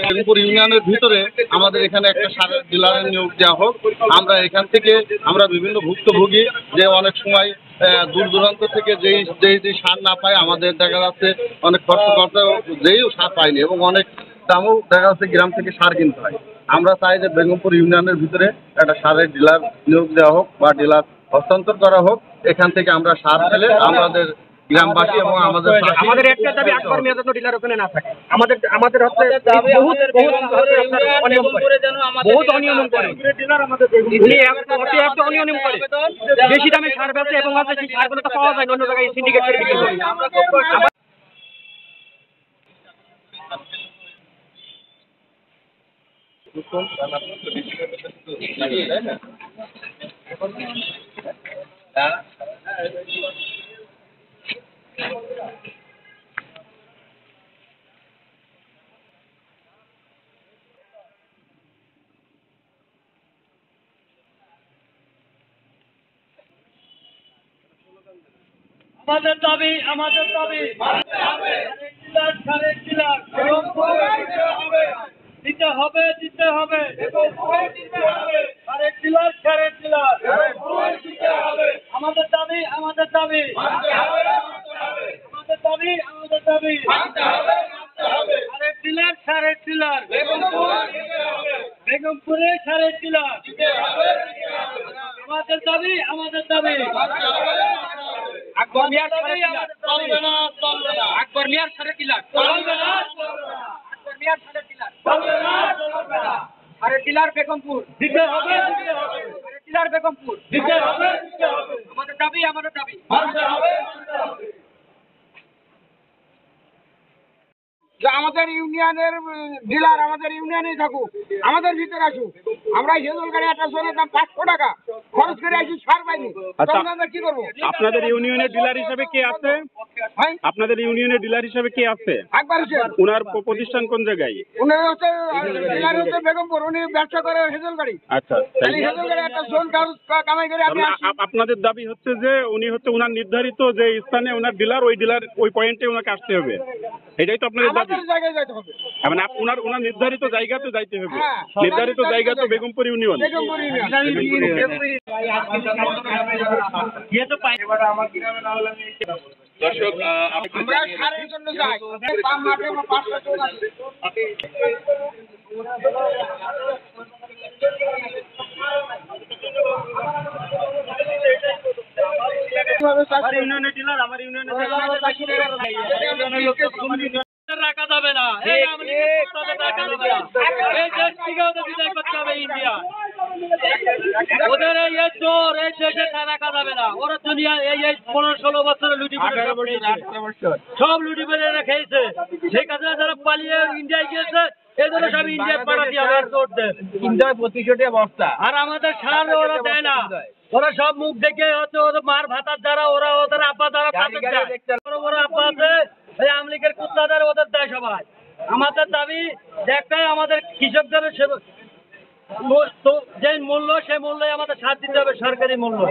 বেগমপুর ইউনিয়নের ভিতরে আমাদের এখানে একটা সারের ডিলারের নিয়োগ দেওয়া হোক। আমরা এখান থেকে আমরা বিভিন্ন ভুক্তভোগী যে অনেক সময় দূর দূরান্ত থেকে যেই সার না পায়, আমাদের দেখা যাচ্ছে অনেক খরচ করতে যেইও সার পায়নি এবং অনেক দামও দেখা যাচ্ছে গ্রাম থেকে সার কিনতে হয়। আমরা চাই যে বেগমপুর ইউনিয়নের ভিতরে একটা সারের ডিলার নিয়োগ দেওয়া হোক বা ডিলার হস্তান্তর করা হোক। এখান থেকে আমরা সার পেলে আমাদের গ্রামবাসী এবং আমাদের একটা দাবি আকবর মিয়া যেন ডিলার ওখানে না থাকে। আমাদের হচ্ছে বহুত অনিয়ম করে উনি এত অনিয়ম করে বেশি দামে সার বেচে এবং হচ্ছে সেই সারগুলো তো পাওয়া যায় না অন্য জায়গায় সিন্ডিকেট করে বিক্রি করে। আমাদের দাবি দিতে হবে আরেক ডিলার ছাড়ের ডিলার আমাদের দাবি আরেক ডিলার ছাড়ের ডিলার বেগমপুরে ছাড়ের ডিলার আমাদের দাবি আকবর মিয়ার সাড়ে ডিলার আরে ডিলার বেগমপুর দিতে হবে ডিলার বেগমপুর আমাদের দাবি যে আমাদের ইউনিয়নের ডিলার আমাদের ইউনিয়নে থাকুক, আমাদের ভিতরে আসুক। আমরা হেজল গাড়ি একটা জনের দাম 500 টাকা খরচ করে আসি, সার পাইনি, তখন আমরা কি করবো? আপনাদের ইউনিয়নের ডিলার হিসেবে কে আছে? আপনাদের ইউনিয়নের ডিলার হিসেবে কে আছে? আকবর হোসেন। উনার প্রতিষ্ঠান কোন জায়গায়? উনি হচ্ছে ডিলার হচ্ছে বেগমপুর, উনি ব্যবসা করে হেজল গাড়ি। আচ্ছা, হেজল গাড়ি একটা জোন কামাই করে আমি আসি। আপনাদের দাবি হচ্ছে যে উনি হচ্ছে উনার নির্ধারিত যে স্থানে উনার ডিলার ওই পয়েন্টে উনাকে আসতে হবে, এটাই তো আপনাদের দাবি? জায়গায় যাইতে হবে, মানে উনার নির্ধারিত জায়গাতে যাইতে হবে। হ্যাঁ, নির্ধারিত জায়গা তো বেগমপুর ইউনিয়ন। দর্শক, আমরা সারের জন্য যাই, বাম মাঠে 500 জন আছে। ইউনিয়নের ডিলার আমার ইউনিয়নের রাখা যাবে না, এই দেশ থেকেও তো বিদায় করতে হবে ইন্ডিয়া। ওদের এই চোর এই দেশে রাখা যাবে না। ওরা দুনিয়া এই 15-16 বছরে লুটি সব লুটি পেরে খেয়েছে। সেই কাছে যারা পালিয়ে ইন্ডিয়ায় গিয়েছে এদের সব ইন্ডিয়ায় পাঠাতে হবে ইন্ডিয়ায় প্রতিশোধী অবস্থা। আর আমাদের সার ওরা দেয় না, ওরা সব মুখ দেখে হচ্ছে ওদের মার ভাতার দ্বারা ওরা ওদের আপা দ্বারা বড় বড় আপা আছে এই আমলিকের কুত্তাদের ওদের দেয় সবাই। আমাদের দাবি একটাই, আমাদের কৃষকদের যে মূল্য সেই মূল্যে আমাদের সার দিতে হবে, সরকারি মূল্য।